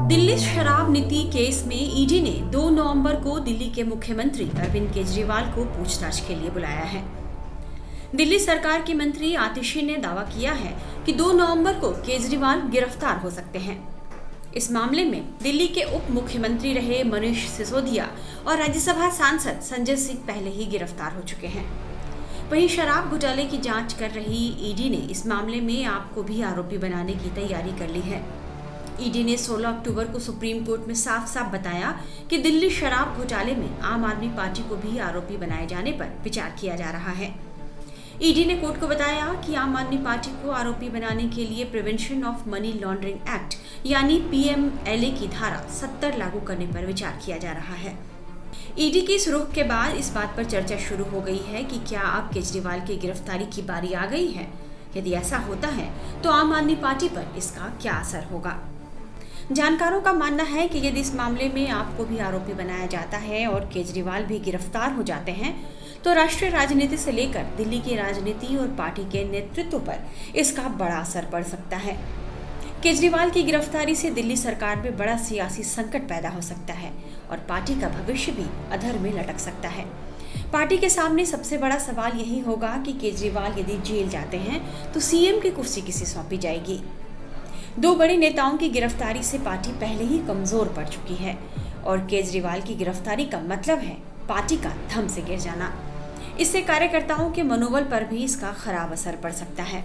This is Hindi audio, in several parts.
दिल्ली शराब नीति केस में ईडी ने 2 नवंबर को दिल्ली के मुख्यमंत्री अरविंद केजरीवाल को पूछताछ के लिए बुलाया है। दिल्ली सरकार के मंत्री आतिशी ने दावा किया है कि 2 नवंबर को केजरीवाल गिरफ्तार हो सकते हैं। इस मामले में दिल्ली के उप मुख्यमंत्री रहे मनीष सिसोदिया और राज्यसभा सांसद संजय सिंह पहले ही गिरफ्तार हो चुके हैं। वहीं शराब घोटाले की जांच कर रही ईडी ने इस मामले में आप को भी आरोपी बनाने की तैयारी कर ली है। ईडी ने 16 अक्टूबर को सुप्रीम कोर्ट में साफ साफ बताया कि दिल्ली शराब घोटाले में आम आदमी पार्टी को भी आरोपी बनाए जाने पर विचार किया जा रहा है। ईडी ने कोर्ट को बताया कि आम आदमी पार्टी को आरोपी बनाने के लिए prevention of money laundering act यानी पीएमएलए की धारा 70 लागू करने पर विचार किया जा रहा है। ईडी की इस रुख के बाद इस बात पर चर्चा शुरू हो गई है कि क्या अब केजरीवाल की गिरफ्तारी की बारी आ गई है। यदि ऐसा होता है तो आम आदमी पार्टी पर इसका क्या असर होगा। जानकारों का मानना है कि यदि इस मामले में आपको भी आरोपी बनाया जाता है और केजरीवाल भी गिरफ्तार हो जाते हैं तो राष्ट्रीय राजनीति से लेकर दिल्ली की राजनीति और पार्टी के नेतृत्व पर इसका बड़ा असर पड़ सकता है। केजरीवाल की गिरफ्तारी से दिल्ली सरकार में बड़ा सियासी संकट पैदा हो सकता है और पार्टी का भविष्य भी अधर में लटक सकता है। पार्टी के सामने सबसे बड़ा सवाल यही होगा कि केजरीवाल यदि जेल जाते हैं तो सीएम की कुर्सी किसे सौंपी जाएगी। 2 बड़े नेताओं की गिरफ्तारी से पार्टी पहले ही कमजोर पड़ चुकी है और केजरीवाल की गिरफ्तारी का मतलब है पार्टी का धम से गिर जाना। इससे कार्यकर्ताओं के मनोबल पर भी इसका खराब असर पड़ सकता है।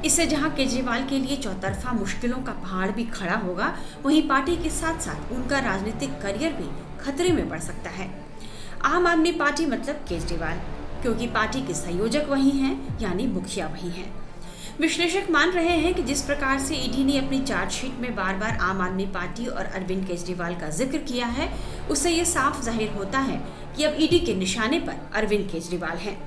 इससे जहां केजरीवाल के लिए चौतरफा मुश्किलों का पहाड़ भी खड़ा होगा, वहीं पार्टी के साथ साथ उनका राजनीतिक करियर भी खतरे में पड़ सकता है। आम आदमी पार्टी मतलब केजरीवाल, क्योंकि पार्टी के संयोजक वही हैं, यानी मुखिया वही हैं। विश्लेषक मान रहे हैं कि जिस प्रकार से ईडी ने अपनी चार्जशीट में बार बार आम आदमी पार्टी और अरविंद केजरीवाल का जिक्र किया है, उससे ये साफ जाहिर होता है कि अब ईडी के निशाने पर अरविंद केजरीवाल हैं।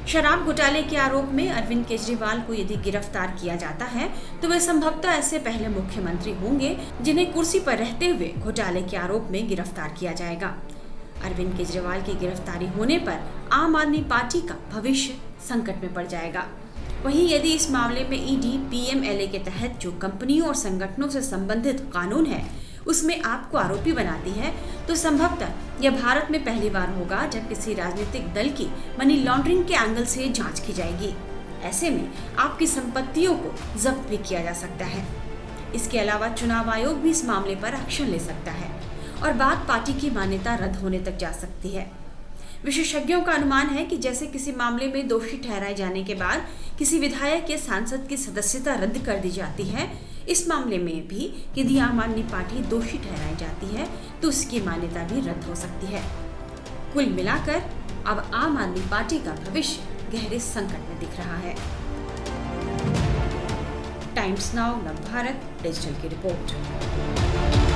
शराब घोटाले के आरोप में अरविंद केजरीवाल को यदि गिरफ्तार किया जाता है तो वे संभवतः ऐसे पहले मुख्यमंत्री होंगे जिन्हें कुर्सी पर रहते हुए घोटाले के आरोप में गिरफ्तार किया जाएगा। अरविंद केजरीवाल की गिरफ्तारी होने पर आम आदमी पार्टी का भविष्य संकट में पड़ जाएगा। वहीं यदि इस मामले में ईडी पीएमएलए के तहत जो कंपनियों और संगठनों से संबंधित कानून है उसमें आपको आरोपी बनाती है तो संभवतः यह भारत में पहली बार होगा जब किसी राजनीतिक दल की मनी लॉन्ड्रिंग के एंगल से जांच की जाएगी। ऐसे में आपकी संपत्तियों को जब्त भी किया जा सकता है। इसके अलावा चुनाव आयोग भी इस मामले पर एक्शन ले सकता है और बात पार्टी की मान्यता रद्द होने तक जा सकती है। विशेषज्ञों का अनुमान है कि जैसे किसी मामले में दोषी ठहराए जाने के बाद किसी विधायक या सांसद की सदस्यता रद्द कर दी जाती है, इस मामले में भी यदि आम आदमी पार्टी दोषी ठहराई जाती है तो उसकी मान्यता भी रद्द हो सकती है। कुल मिलाकर अब आम आदमी पार्टी का भविष्य गहरे संकट में दिख रहा है। टाइम्स नाउ नवभारत डिजिटल की रिपोर्ट।